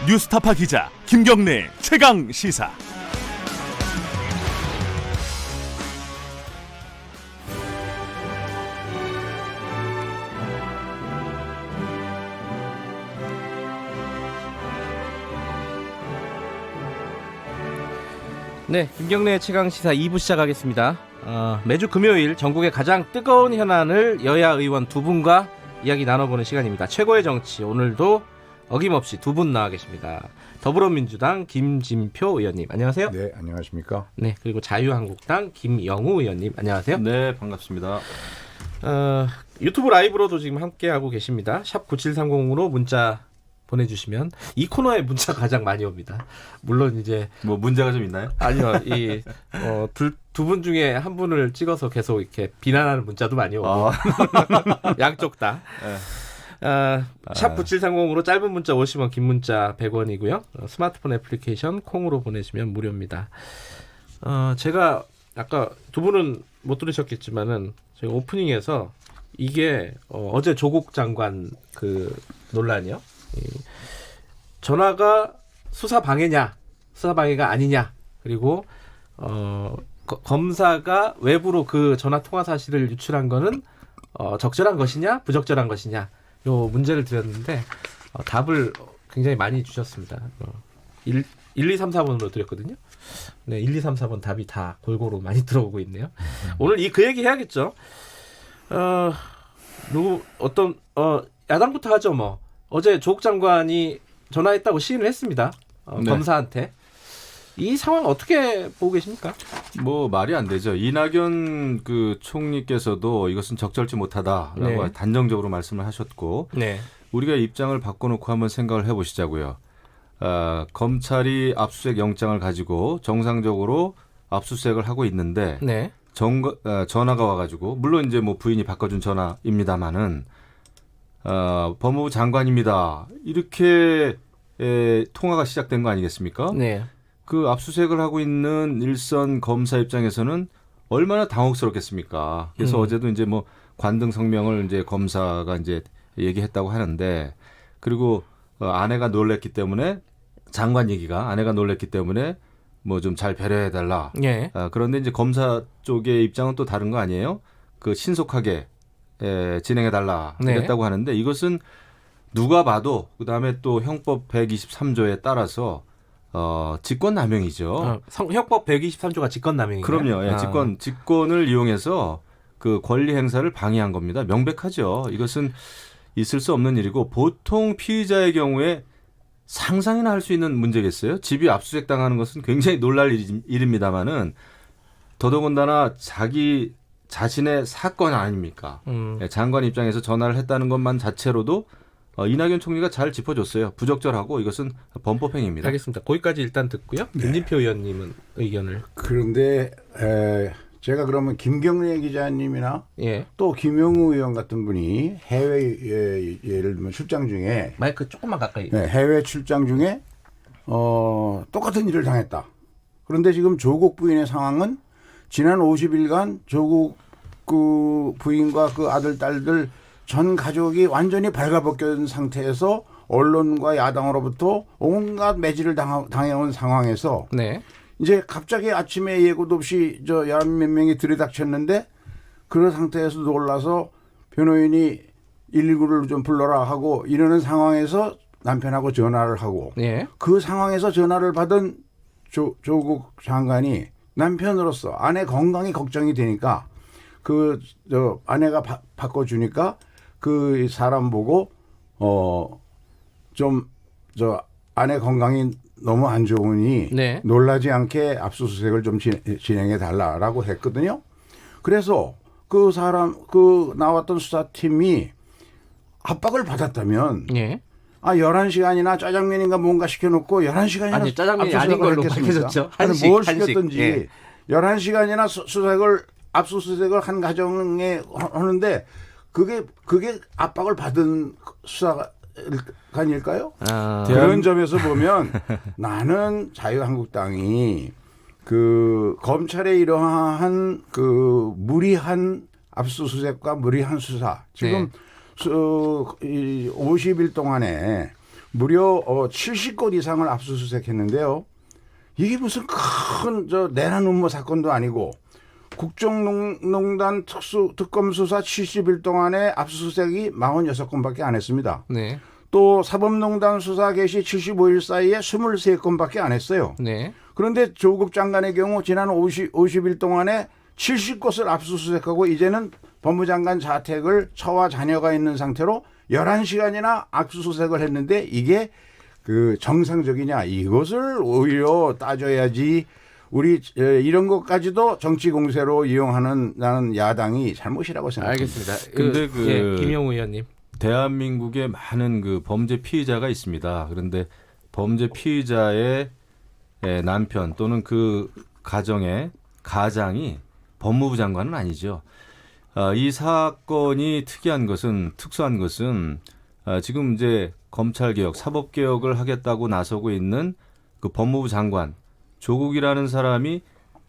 뉴스타파 기자 김경래 최강 시사. 네, 김경래 최강 시사 2부 시작하겠습니다. 매주 금요일 전국의 가장 뜨거운 현안을 여야 의원 두 분과 이야기 나눠보는 시간입니다. 최고의 정치, 오늘도 어김없이 두 분 나와 계십니다. 더불어민주당 김진표 의원님, 안녕하세요. 네, 안녕하십니까. 네, 그리고 자유한국당 김영우 의원님, 안녕하세요. 네, 반갑습니다. 유튜브 라이브로도 지금 함께하고 계십니다. 샵 9730으로 문자 보내주시면 이 코너에 문자 가장 많이 옵니다. 물론 이제 뭐 문제가 좀 있나요? 아니요, 두 분 중에 한 분을 찍어서 계속 이렇게 비난하는 문자도 많이 오고 양쪽 다. 샵 9730으로 짧은 문자 50원, 긴 문자 100원이고요. 스마트폰 애플리케이션 콩으로 보내시면 무료입니다. 제가 아까 두 분은 못 들으셨겠지만은 제가 오프닝에서 이게 어제 조국 장관 그 논란이요. 전화가 수사 방해냐, 수사 방해가 아니냐, 그리고 검사가 외부로 그 전화 통화 사실을 유출한 거는 적절한 것이냐, 부적절한 것이냐, 요 문제를 드렸는데 답을 굉장히 많이 주셨습니다. 1, 2, 3, 4번으로 드렸거든요. 네, 1, 2, 3, 4번 답이 다 골고루 많이 들어오고 있네요. 오늘 그 얘기 해야겠죠. 야당부터 하죠, 뭐. 어제 조국 장관이 전화했다고 시인을 했습니다. 네. 검사한테. 이 상황 어떻게 보고 계십니까? 뭐 말이 안 되죠. 이낙연 그 총리께서도 이것은 적절치 못하다라고 네. 단정적으로 말씀을 하셨고, 네. 우리가 입장을 바꿔놓고 한번 생각을 해보시자고요. 검찰이 압수수색 영장을 가지고 정상적으로 압수수색을 하고 있는데 네. 전화가 와가지고, 물론 이제 뭐 부인이 바꿔준 전화입니다만은 법무부 장관입니다. 이렇게 통화가 시작된 거 아니겠습니까? 네. 그 압수수색을 하고 있는 일선 검사 입장에서는 얼마나 당혹스럽겠습니까? 그래서 어제도 이제 뭐 관등 성명을 이제 검사가 이제 얘기했다고 하는데, 그리고 아내가 놀랬기 때문에 장관 얘기가 아내가 놀랬기 때문에 뭐 좀 잘 배려해 달라. 예. 그런데 이제 검사 쪽의 입장은 또 다른 거 아니에요? 그 신속하게 진행해 달라 이랬다고 하는데, 이것은 누가 봐도 그다음에 또 형법 123조에 따라서 직권남용이죠. 형법 123조가 직권남용인가요? 그럼요. 예, 직권을 이용해서 그 권리 행사를 방해한 겁니다. 명백하죠. 이것은 있을 수 없는 일이고, 보통 피의자의 경우에 상상이나 할 수 있는 문제겠어요. 집이 압수수색 당하는 것은 굉장히 놀랄 일입니다만은, 더더군다나 자기 자신의 사건 아닙니까? 장관 입장에서 전화를 했다는 것만 자체로도 이낙연 총리가 잘 짚어줬어요. 부적절하고 이것은 범법행위입니다. 알겠습니다. 거기까지 일단 듣고요. 김진표 의원님은 의견을. 그런데 제가 그러면 김경래 기자님이나 예. 또 김영우 의원 같은 분이 해외 예를 들면 출장 중에 마이크 조금만 가까이. 해외 출장 중에 똑같은 일을 당했다. 그런데 지금 조국 부인의 상황은 지난 50일간 조국 그 부인과 그 아들 딸들 전 가족이 완전히 발가벗겨진 상태에서 언론과 야당으로부터 온갖 매질을 당해온 상황에서 네. 이제 갑자기 아침에 예고도 없이 몇 명이 들이닥쳤는데, 그런 상태에서 놀라서 변호인이 119를 좀 불러라 하고 이러는 상황에서 남편하고 전화를 하고, 예. 그 상황에서 전화를 받은 조국 장관이 남편으로서 아내 건강이 걱정이 되니까 아내가 바꿔주니까 그 사람 보고 아내 건강이 너무 안 좋으니 네. 놀라지 않게 압수수색을 좀 진행해 달라라고 했거든요. 그래서 그 나왔던 수사팀이 압박을 받았다면, 예. 11시간이나 짜장면인가 뭔가 시켜놓고 11시간이나 아니, 짜장면이 아닌 걸로 밝혀졌죠. 뭘 시켰든지 예. 11시간이나 압수수색을 한 가정에 하는데 그게 압박을 받은 수사관일까요? 그런 점에서 보면 나는 자유한국당이 그 검찰의 이러한 그 무리한 압수수색과 무리한 수사, 지금 50일 동안에 무려 70곳 이상을 압수수색했는데요. 이게 무슨 큰 내란 음모 사건도 아니고 국정농단 특검수사 70일 동안에 압수수색이 46건밖에 안 했습니다. 네. 또 사법농단 수사 개시 75일 사이에 23건밖에 안 했어요. 네. 그런데 조국 장관의 경우 지난 50일 동안에 70곳을 압수수색하고 이제는 법무장관 자택을 처와 자녀가 있는 상태로 11시간이나 압수수색을 했는데 이게 그 정상적이냐, 이것을 오히려 따져야지. 우리 이런 것까지도 정치 공세로 이용하는 나는 야당이 잘못이라고 생각합니다. 알겠습니다. 근데 김영우 의원님. 대한민국에 많은 그 범죄 피의자가 있습니다. 그런데 범죄 피의자의 남편 또는 그 가정의 가장이 법무부 장관은 아니죠. 이 사건이 특수한 것은 지금 이제 검찰개혁, 사법개혁을 하겠다고 나서고 있는 그 법무부 장관 조국이라는 사람이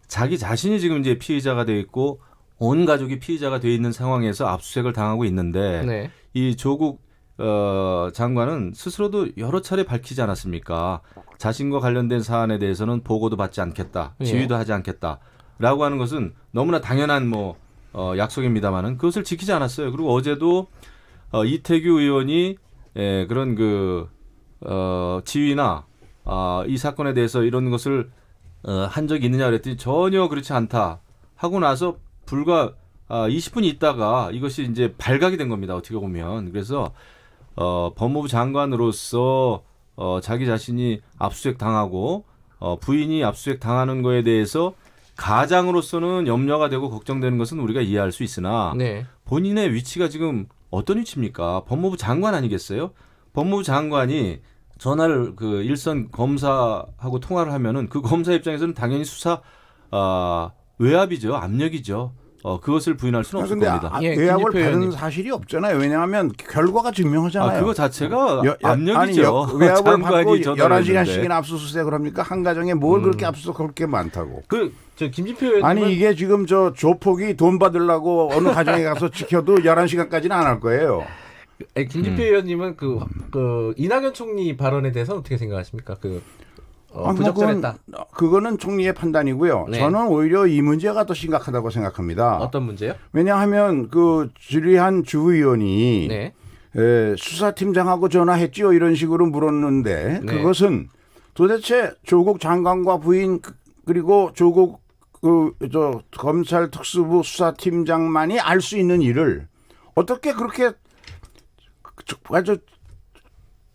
자기 자신이 지금 이제 피의자가 돼 있고 온 가족이 피의자가 돼 있는 상황에서 압수수색을 당하고 있는데 네. 이 조국 장관은 스스로도 여러 차례 밝히지 않았습니까? 자신과 관련된 사안에 대해서는 보고도 받지 않겠다, 지휘도 하지 않겠다라고 하는 것은 너무나 당연한 약속입니다만은 그것을 지키지 않았어요. 그리고 어제도 이태규 의원이 그런 지휘나 이 사건에 대해서 이런 것을 한 적이 있느냐 그랬더니 전혀 그렇지 않다 하고 나서 불과 20분 있다가 이것이 이제 발각이 된 겁니다. 어떻게 보면. 그래서 법무부 장관으로서 자기 자신이 압수수색 당하고 부인이 압수수색 당하는 거에 대해서 가장으로서는 염려가 되고 걱정되는 것은 우리가 이해할 수 있으나 네. 본인의 위치가 지금 어떤 위치입니까? 법무부 장관 아니겠어요? 법무부 장관이 전화를 그 일선 검사하고 통화를 하면은 그 검사 입장에서는 당연히 수사 외압이죠, 압력이죠. 그것을 부인할 수는 없을 겁니다. 외압을 받은 사실이 없잖아요. 왜냐하면 결과가 증명하잖아요. 그거 자체가 압력이죠. 아니, 외압을 받고 전화를 11시간씩이나 압수수색을 합니까? 한 가정에 뭘 그렇게 압수수색할 게 많다고. 저 김진표 의원님은 아니 이게 지금 조폭이 돈 받으려고 어느 가정에 가서 지켜도 11시간까지는 안 할 거예요. 김진표 의원님은 그 이낙연 총리 발언에 대해서 어떻게 생각하십니까? 부적절했다. 그거는 총리의 판단이고요. 네. 저는 오히려 이 문제가 더 심각하다고 생각합니다. 어떤 문제요? 왜냐하면 그 주리한 주의원이 네. 수사팀장하고 전화했지요 이런 식으로 물었는데 네. 그것은 도대체 조국 장관과 부인 그리고 조국 검찰 특수부 수사팀장만이 알 수 있는 일을 어떻게 그렇게 아주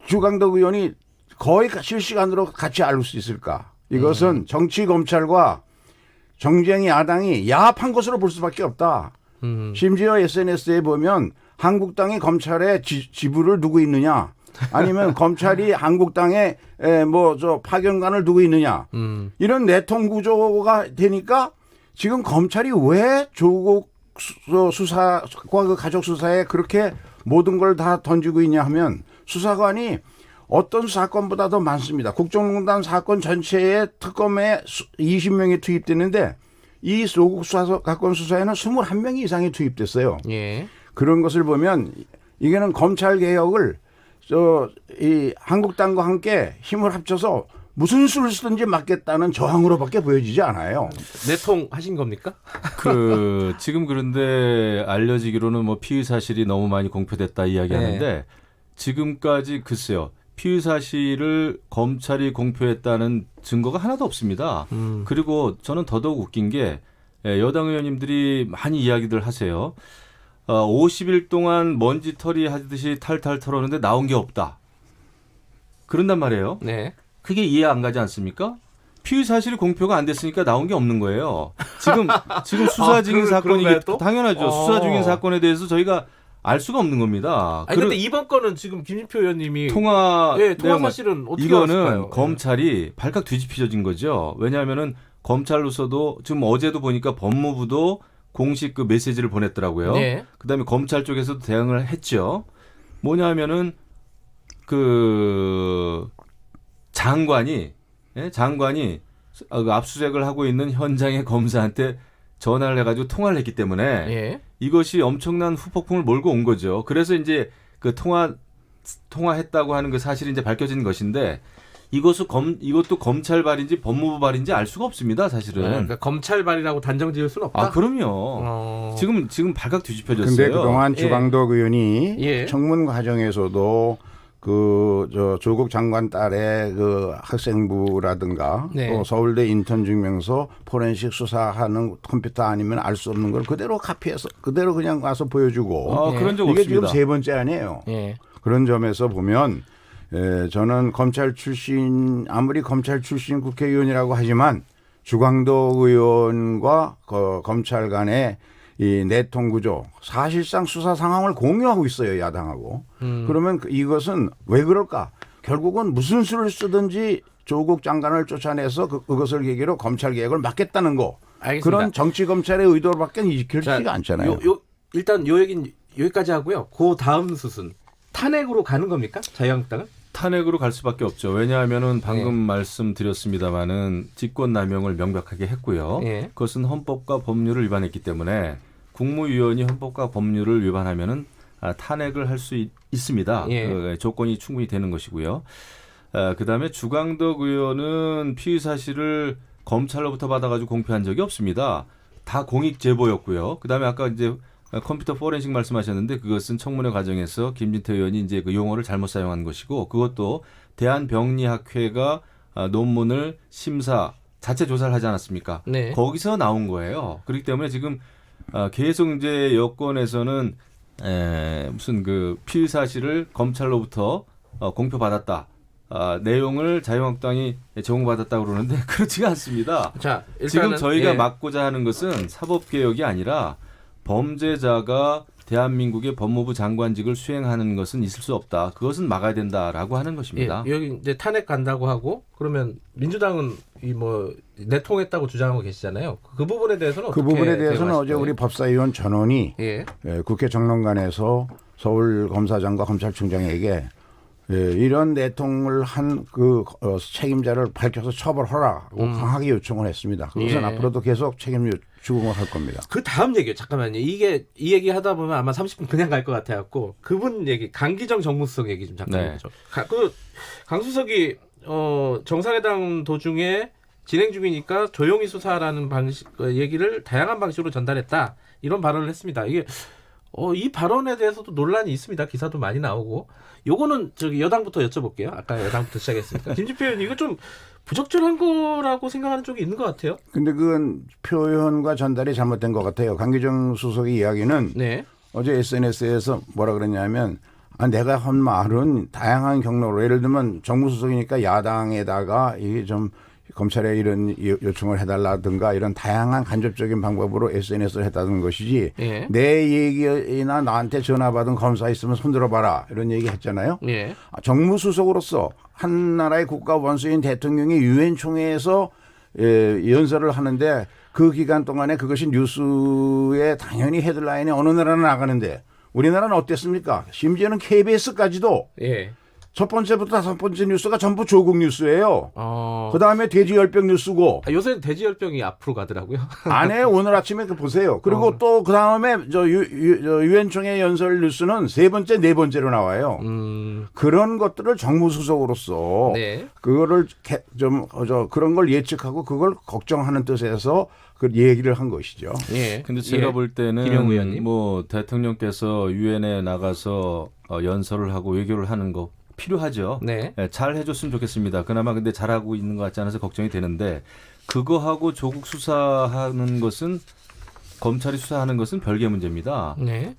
주강덕 의원이 거의 실시간으로 같이 알 수 있을까? 이것은 정치 검찰과 정쟁 야당이 야합한 것으로 볼 수밖에 없다. 심지어 SNS에 보면 한국당이 검찰에 지부를 두고 있느냐, 아니면 검찰이 한국당에 파견관을 두고 있느냐, 이런 내통 구조가 되니까 지금 검찰이 왜 조국 수사과 그 가족 수사에 그렇게 모든 걸 다 던지고 있냐 하면 수사관이 어떤 사건보다 더 많습니다. 국정농단 사건 전체의 특검에 20명이 투입됐는데 이 조국 사건 수사에는 21명이 이상이 투입됐어요. 예. 그런 것을 보면 이게는 검찰 개혁을 이 한국당과 함께 힘을 합쳐서 무슨 수를 쓰든지 막겠다는 저항으로밖에 보여지지 않아요. 내통 하신 겁니까? 지금 그런데 알려지기로는 피의 사실이 너무 많이 공표됐다 이야기하는데 네. 지금까지 글쎄요. 피의 사실을 검찰이 공표했다는 증거가 하나도 없습니다. 그리고 저는 더더욱 웃긴 게 여당 의원님들이 많이 이야기들 하세요. 50일 동안 먼지털이 하듯이 탈탈 털었는데 나온 게 없다. 그런단 말이에요. 네. 그게 이해 안 가지 않습니까? 피의 사실이 공표가 안 됐으니까 나온 게 없는 거예요. 지금 수사 중인 사건이 당연하죠. 수사 중인 사건에 대해서 저희가 알 수가 없는 겁니다. 그런데 이번 건은 지금 김진표 의원님이 통화 사실은 어떻게 이거는 알았을까요? 검찰이 발칵 뒤집혀진 거죠. 왜냐하면은 검찰로서도 지금 어제도 보니까 법무부도 공식 그 메시지를 보냈더라고요. 네. 그다음에 검찰 쪽에서도 대응을 했죠. 뭐냐면은 그 장관이 압수수색을 하고 있는 현장의 검사한테 전화를 해가지고 통화를 했기 때문에 예. 이것이 엄청난 후폭풍을 몰고 온 거죠. 그래서 이제 그 통화 통화했다고 하는 그 사실이 이제 밝혀진 것인데 이것도 검찰 발인지 법무부 발인지 알 수가 없습니다. 사실은. 그러니까 검찰 발이라고 단정 지을 수는 없다. 아 그럼요. 지금 발칵 뒤집혀졌어요. 근데 그동안 주광덕 의원이 예. 청문 과정에서도 조국 장관 딸의 그 학생부라든가 네. 또 서울대 인턴 증명서 포렌식 수사하는 컴퓨터 아니면 알 수 없는 걸 그대로 카피해서 그대로 그냥 와서 보여주고 그런 적 이게 없습니다. 지금 세 번째 아니에요. 예. 그런 점에서 보면 저는 검찰 출신 아무리 검찰 출신 국회의원이라고 하지만 주광덕 의원과 검찰 간의 이 내통 구조 사실상 수사 상황을 공유하고 있어요 야당하고. 그러면 이것은 왜 그럴까? 결국은 무슨 수를 쓰든지 조국 장관을 쫓아내서 그것을 계기로 검찰 개혁을 막겠다는 거. 알겠습니다. 그런 정치 검찰의 의도로밖에 이끌지가 않잖아요. 일단 요 얘기는 여기까지 하고요. 그 다음 수순 탄핵으로 가는 겁니까? 자유한국당은? 탄핵으로 갈 수밖에 없죠. 왜냐하면은 방금 말씀드렸습니다마는 직권남용을 명백하게 했고요. 예. 그것은 헌법과 법률을 위반했기 때문에 국무위원이 헌법과 법률을 위반하면은 탄핵을 할 수 있습니다. 예. 조건이 충분히 되는 것이고요. 그다음에 주광덕 의원은 피의 사실을 검찰로부터 받아가지고 공표한 적이 없습니다. 다 공익 제보였고요. 그다음에 아까 이제 컴퓨터 포렌식 말씀하셨는데 그것은 청문회 과정에서 김진태 의원이 이제 그 용어를 잘못 사용한 것이고 그것도 대한병리학회가 논문을 자체 조사를 하지 않았습니까? 네. 거기서 나온 거예요. 그렇기 때문에 지금 계속 이제 여권에서는 무슨 그 피의 사실을 검찰로부터 공표받았다. 내용을 자유한국당이 제공받았다 그러는데 그렇지가 않습니다. 자, 일단은, 지금 저희가 예. 막고자 하는 것은 사법개혁이 아니라 범죄자가 대한민국의 법무부 장관직을 수행하는 것은 있을 수 없다. 그것은 막아야 된다라고 하는 것입니다. 예, 여기 이제 탄핵 간다고 하고 그러면 민주당은 내통했다고 주장하고 계시잖아요. 그 부분에 대해서는 그 어떻게 부분에 대해서는 대응하실 어제 거예요? 우리 법사위원 전원이 예. 국회 정론관에서 서울 검사장과 검찰총장에게 이런 내통을 한 그 책임자를 밝혀서 처벌하라고 강하게 요청을 했습니다. 그것은 예. 앞으로도 계속 책임 추궁을 할 겁니다. 그 다음 얘기요. 잠깐만요. 이 얘기 하다 보면 아마 30분 그냥 갈 것 같아갖고 그분 얘기 강기정 정무수석 얘기 좀 잠깐 해보죠. 강수석이 정상회담 도중에 진행 중이니까 조용히 수사하라는 방식 얘기를 다양한 방식으로 전달했다 이런 발언을 했습니다. 이게 이 발언에 대해서도 논란이 있습니다. 기사도 많이 나오고. 요거는 여당부터 여쭤볼게요. 아까 여당부터 시작했으니까. 김진표 의원 이거 좀 부적절한 거라고 생각하는 쪽이 있는 것 같아요. 근데 그건 표현과 전달이 잘못된 것 같아요. 강기정 수석의 이야기는 네. 어제 SNS에서 뭐라 그랬냐면 내가 한 말은 다양한 경로로 예를 들면 정무수석이니까 야당에다가 이게 좀 검찰에 이런 요청을 해달라든가 이런 다양한 간접적인 방법으로 SNS를 했다는 것이지 예. 내 얘기나 나한테 전화 받은 검사 있으면 손들어봐라 이런 얘기 했잖아요. 예. 정무수석으로서 한 나라의 국가 원수인 대통령이 유엔 총회에서 연설을 하는데 그 기간 동안에 그것이 뉴스에 당연히 헤드라인에 어느 나라는 나가는데 우리나라는 어땠습니까? 심지어는 KBS까지도 예. 첫 번째부터 다섯 번째 뉴스가 전부 조국 뉴스예요. 그 다음에 돼지열병 뉴스고. 요새는 돼지열병이 앞으로 가더라고요. 안에 오늘 아침에 보세요. 그리고 또 그 다음에 유엔총회 연설 뉴스는 세 번째, 네 번째로 나와요. 그런 것들을 정무수석으로서 네. 그거를 그런 걸 예측하고 그걸 걱정하는 뜻에서 그 얘기를 한 것이죠. 예. 근데 제가 볼 때는 김영 의원님. 대통령께서 유엔에 나가서 연설을 하고 외교를 하는 거 필요하죠. 네. 잘 해줬으면 좋겠습니다. 그나마 근데 잘하고 있는 것 같지 않아서 걱정이 되는데 그거하고 조국 수사하는 것은 검찰이 수사하는 것은 별개 문제입니다. 네.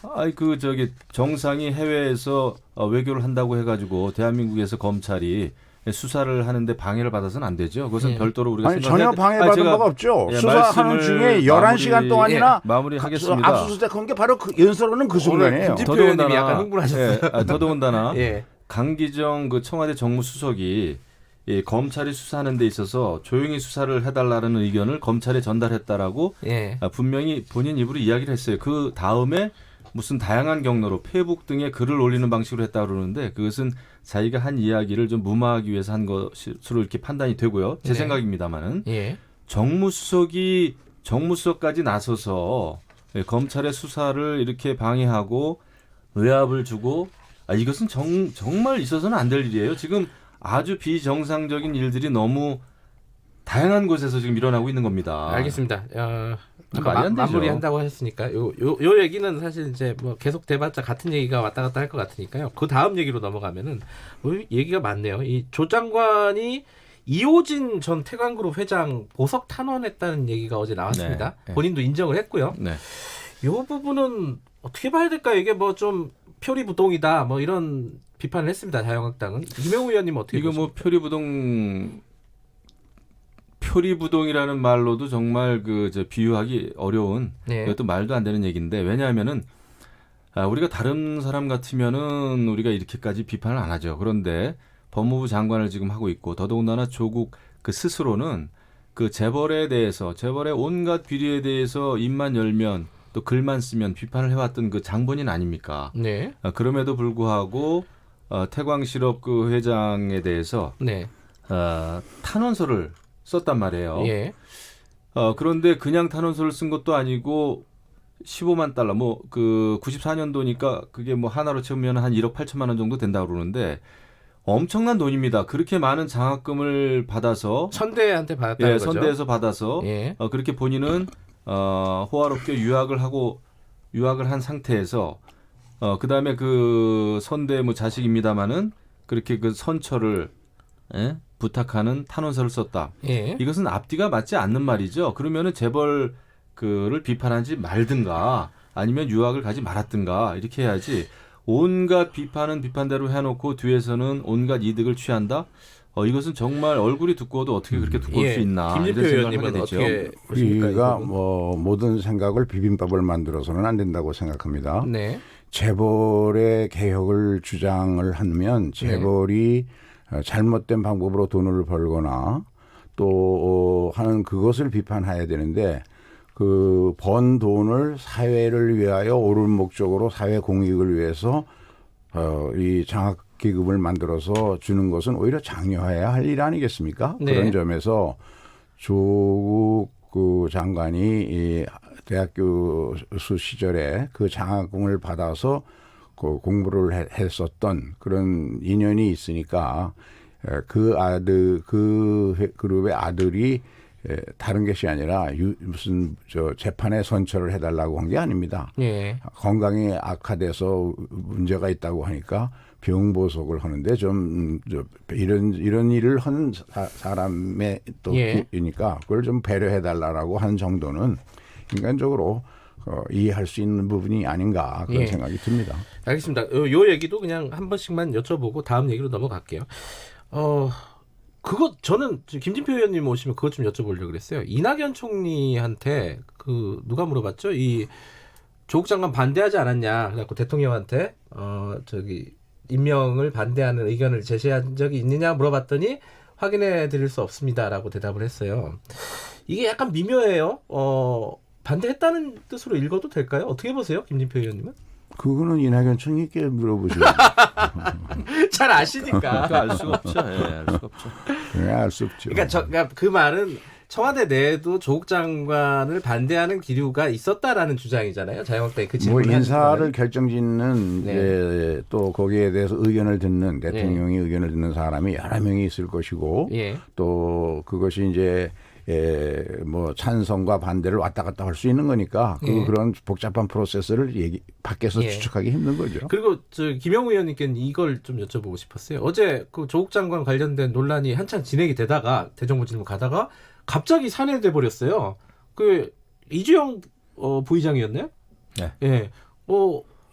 정상이 해외에서 외교를 한다고 해가지고 대한민국에서 검찰이 수사를 하는데 방해를 받아서는 안 되죠. 그것은 별도로 우리가 전혀 방해받은 바가 없죠. 수사하는 중에 11시간 동안이나 마무리하겠습니다. 압수수색한 게 바로 그 연설하는 그 순간이에요. 김진표 의원님이 약간 흥분하셨어요. 더더군다나 예. 강기정 청와대 정무수석이 검찰이 수사하는 데 있어서 조용히 수사를 해달라는 의견을 검찰에 전달했다라고 예. 분명히 본인 입으로 이야기를 했어요. 그 다음에 무슨 다양한 경로로 페이북 등에 글을 올리는 방식으로 했다고 그러는데 그것은 자기가 한 이야기를 좀 무마하기 위해서 한 것으로 이렇게 판단이 되고요. 제 생각입니다만은 예. 정무수석까지 나서서 검찰의 수사를 이렇게 방해하고 의압을 주고 이것은 정말 있어서는 안 될 일이에요. 지금 아주 비정상적인 일들이 너무 다양한 곳에서 지금 일어나고 있는 겁니다. 알겠습니다. 말이 안 되죠. 마무리한다고 하셨으니까 요 얘기는 사실 이제 뭐 계속 돼봤자 같은 얘기가 왔다 갔다 할 것 같으니까요. 그 다음 얘기로 넘어가면은 얘기가 많네요. 이 조 장관이 이호진 전 태광그룹 회장 보석 탄원했다는 얘기가 어제 나왔습니다. 네. 본인도 인정을 했고요. 네. 이 부분은 어떻게 봐야 될까요? 이게 뭐 좀 표리부동이다 뭐 이런 비판을 했습니다. 자유한국당은. 이명우 의원님 어떻게 이거 뭐 보십니까? 표리부동이라는 말로도 정말 비유하기 어려운 네. 이것도 말도 안 되는 얘기인데 왜냐하면은 우리가 다른 사람 같으면은 우리가 이렇게까지 비판을 안 하죠. 그런데 법무부 장관을 지금 하고 있고 더더군다나 조국 스스로는 재벌에 대해서 재벌의 온갖 비리에 대해서 입만 열면 또 글만 쓰면 비판을 해왔던 장본인 아닙니까? 네. 그럼에도 불구하고 태광실업 회장에 대해서 네. 탄원서를 썼단 말이에요. 예. 그런데 그냥 탄원서를 쓴 것도 아니고 15만 달러, 94년도니까 그게 하나로 채우면 한 1억 8천만 원 정도 된다고 그러는데 엄청난 돈입니다. 그렇게 많은 장학금을 받아서 선대한테 받았다는 거죠. 선대에서 받아서 예. 그렇게 본인은 호화롭게 유학을 한 상태에서 그다음에 선대 자식입니다마는 그렇게 선처를 부탁하는 탄원서를 썼다. 예. 이것은 앞뒤가 맞지 않는 말이죠. 그러면은 재벌 를 비판하지 말든가 아니면 유학을 가지 말았든가 이렇게 해야지 온갖 비판은 비판대로 해놓고 뒤에서는 온갖 이득을 취한다. 이것은 정말 얼굴이 두꺼워도 어떻게 그렇게 두꺼울 수 있나 김진표 이런 생각을 의원님은 하게 되죠. 어떻게 보십니까? 우리가 모든 생각을 비빔밥을 만들어서는 안 된다고 생각합니다. 네. 재벌의 개혁을 주장을 하면 재벌이 잘못된 방법으로 돈을 벌거나 또 하는 그것을 비판해야 되는데 번 돈을 사회를 위하여 옳은 목적으로 사회 공익을 위해서 이 장학 기금을 만들어서 주는 것은 오히려 장려해야 할 일 아니겠습니까? 네. 그런 점에서 조국 장관이 이 대학교 시절에 장학금을 받아서 공부를 했었던 그런 인연이 있으니까 그 그룹의 아들이 다른 것이 아니라 무슨 재판에 선처를 해달라고 한 게 아닙니다. 예. 건강이 악화돼서 문제가 있다고 하니까 병보석을 하는데 좀 이런 일을 한 사람의 또 이니까 그걸 좀 배려해달라고 하는 정도는 인간적으로 이해할 수 있는 부분이 아닌가 그런 생각이 듭니다. 알겠습니다. 요 얘기도 그냥 한 번씩만 여쭤보고 다음 얘기로 넘어갈게요. 저는 김진표 의원님 오시면 그것 좀 여쭤보려고 그랬어요. 이낙연 총리한테 누가 물어봤죠? 이 조국 장관 반대하지 않았냐? 그래갖고 대통령한테 임명을 반대하는 의견을 제시한 적이 있느냐 물어봤더니 확인해 드릴 수 없습니다라고 대답을 했어요. 이게 약간 미묘해요. 반대했다는 뜻으로 읽어도 될까요? 어떻게 보세요, 김진표 의원님은? 그거는 이낙연 총리께 물어보시죠. 잘 아시니까. 알 수가 없죠. 알 수가 없죠. 알 수 없죠. 그러니까 그 말은 청와대 내에도 조국 장관을 반대하는 기류가 있었다라는 주장이잖아요. 자유한국당이 그 질문을 인사를 결정짓는 이제 또 거기에 대해서 의견을 듣는 대통령이 의견을 듣는 사람이 여러 명이 있을 것이고 또 그것이 이제 찬성과 반대를 왔다 갔다 할 수 있는 거니까 그런 복잡한 프로세스를 밖에서 추측하기 힘든 거죠. 그리고 김영우 의원님께는 이걸 좀 여쭤보고 싶었어요. 어제 조국 장관 관련된 논란이 한창 진행이 되다가 대정부 질문 가다가 갑자기 산회돼 버렸어요. 이주영 부의장이었나요? 네. 예.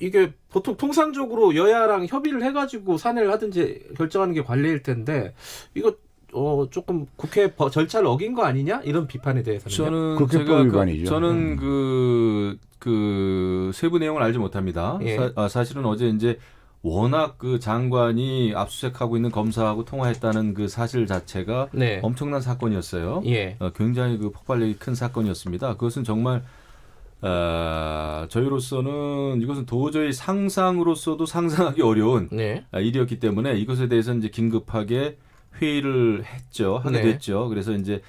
이게 보통 통상적으로 여야랑 협의를 해가지고 산회를 하든지 결정하는 게 관례일 텐데 이거 조금 국회 절차를 어긴 거 아니냐 이런 비판에 대해서는 국회법 위반이죠. 저는 그 세부 내용을 알지 못합니다. 사실은 어제 이제 워낙 장관이 압수수색하고 있는 검사하고 통화했다는 그 사실 자체가 엄청난 사건이었어요. 굉장히 폭발력이 큰 사건이었습니다. 그것은 정말 저희로서는 이것은 도저히 상상으로서도 상상하기 어려운 일이었기 때문에 이것에 대해서 이제 긴급하게 회의를 하게 됐죠. 그래서 이제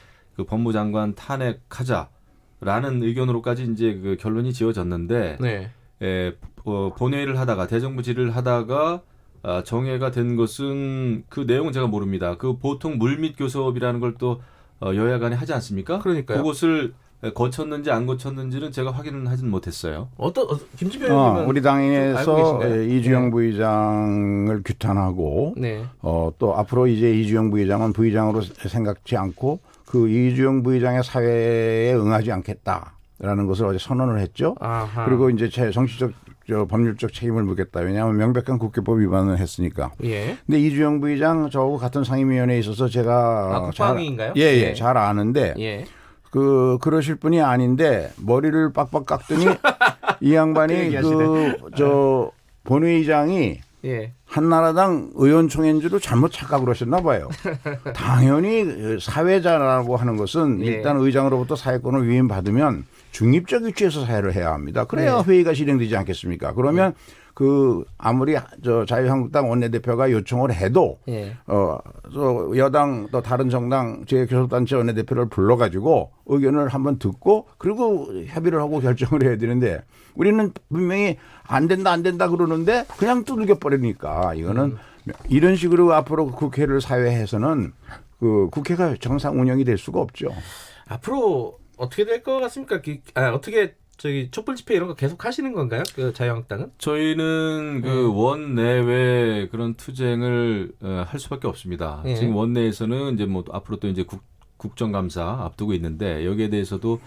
법무장관 탄핵하자라는 의견으로까지 이제 결론이 지어졌는데 본회의를 하다가 대정부 질의를 하다가 정해가 된 것은 그 내용은 제가 모릅니다. 그 보통 물밑 교섭이라는 걸 또 여야 간에 하지 않습니까? 그러니까요. 그것을 거쳤는지 안 거쳤는지는 제가 확인은 하진 못했어요. 김진표 의원님은 우리 좀 알고 당에서 계신가요? 이주영 네. 부의장을 규탄하고 네. 또 앞으로 이제 이주영 부의장은 부의장으로 생각지 않고 그 이주영 부의장의 사회에 응하지 않겠다라는 것을 어제 선언을 했죠. 아하. 그리고 이제 제 정치적 법률적 책임을 묻겠다. 왜냐하면 명백한 국회법 위반을 했으니까. 예. 근데 이주영 부의장 저하고 같은 상임위원회에 있어서 제가 국방위인가요? 예, 잘 아는데 예. 그러실 분이 아닌데 머리를 빡빡 깎더니 이 양반이 본회의장이 예. 한나라당 의원총회인 줄로 잘못 착각을 하셨나 봐요. 당연히 사회자라고 하는 것은 예. 일단 의장으로부터 사회권을 위임받으면 중립적 위치에서 사회를 해야 합니다. 그래야 네. 회의가 실행되지 않겠습니까? 그러면 아무리 자유한국당 원내대표가 요청을 해도 예. 여당 또 다른 정당 제 교섭단체 원내대표를 불러가지고 의견을 한번 듣고 그리고 협의를 하고 결정을 해야 되는데 우리는 분명히 안 된다 그러는데 그냥 두들겨 버리니까 이거는 이런 식으로 앞으로 국회를 사회해서는 그 국회가 정상 운영이 될 수가 없죠. 앞으로 어떻게 될 것 같습니까? 어떻게 촛불 집회 이런 거 계속 하시는 건가요? 그 자유한국당은? 저희는 그 원내외 그런 투쟁을 할 수밖에 없습니다. 예. 지금 원내에서는 이제 뭐 앞으로 또 이제 국정감사 앞두고 있는데 여기에 대해서도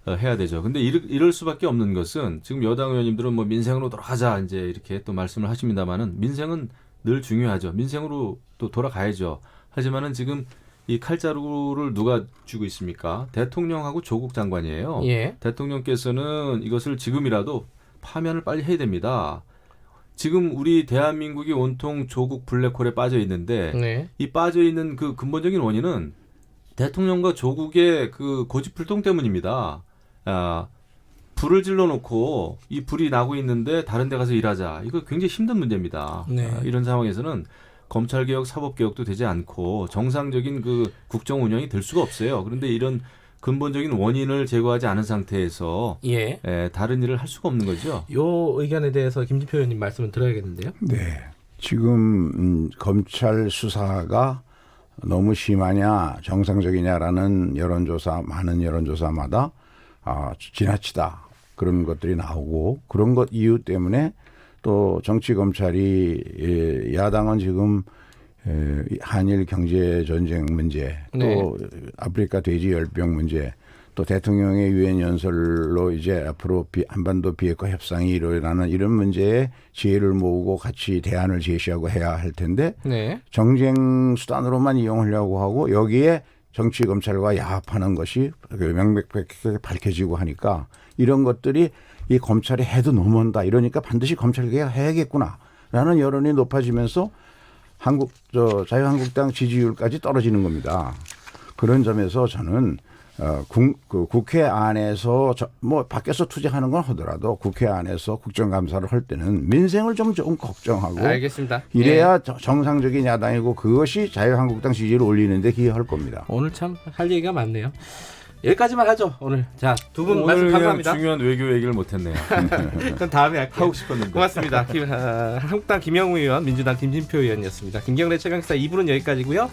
해야 되죠. 근데 이럴 수밖에 없는 것은 지금 여당 의원님들은 뭐 민생으로 돌아가자 이제 이렇게 또 말씀을 하십니다만은 민생은 늘 중요하죠. 민생으로 또 돌아가야죠. 하지만은 지금 이 칼자루를 누가 쥐고 있습니까? 대통령하고 조국 장관이에요. 예. 대통령께서는 이것을 지금이라도 파면을 빨리 해야 됩니다. 지금 우리 대한민국이 온통 조국 블랙홀에 빠져 있는데 네. 이 빠져 있는 그 근본적인 원인은 대통령과 조국의 그 고집불통 때문입니다. 불을 질러놓고 이 불이 나고 있는데 다른 데 가서 일하자. 이거 굉장히 힘든 문제입니다. 네. 이런 상황에서는 검찰개혁, 사법개혁도 되지 않고 정상적인 그 국정 운영이 될 수가 없어요. 그런데 이런 근본적인 원인을 제거하지 않은 상태에서 예. 다른 일을 할 수가 없는 거죠. 요 의견에 대해서 김진표 의원님 말씀을 들어야겠는데요. 네. 지금 검찰 수사가 너무 심하냐 정상적이냐라는 많은 여론조사마다 지나치다 그런 것들이 나오고 그런 것 이유 때문에 또 정치 검찰이 야당은 지금 한일 경제 전쟁 문제 또 네. 아프리카 돼지 열병 문제 또 대통령의 유엔 연설로 이제 앞으로 한반도 비핵화 협상이 일어나는 이런 문제에 지혜를 모으고 같이 대안을 제시하고 해야 할 텐데 네. 정쟁 수단으로만 이용하려고 하고 여기에 정치 검찰과 야합하는 것이 명백하게 밝혀지고 하니까 이런 것들이 이 검찰이 해도 너무한다 이러니까 반드시 검찰 개혁해야겠구나라는 여론이 높아지면서 자유한국당 지지율까지 떨어지는 겁니다. 그런 점에서 저는 국회 안에서 뭐 밖에서 투쟁하는 건 하더라도 국회 안에서 국정감사를 할 때는 민생을 좀 걱정하고 알겠습니다. 이래야 정상적인 야당이고 그것이 자유한국당 지지를 올리는 데 기여할 겁니다. 오늘 참 할 얘기가 많네요. 여기까지만 하죠. 오늘. 자, 두 분 말씀 오늘 감사합니다. 중요한 외교 얘기를 못했네요. 그럼 다음에 할게요. 하고 싶었는데. 고맙습니다. 한국당 김영우 의원, 민주당 김진표 의원이었습니다. 김경래 최강시사 2부는 여기까지고요.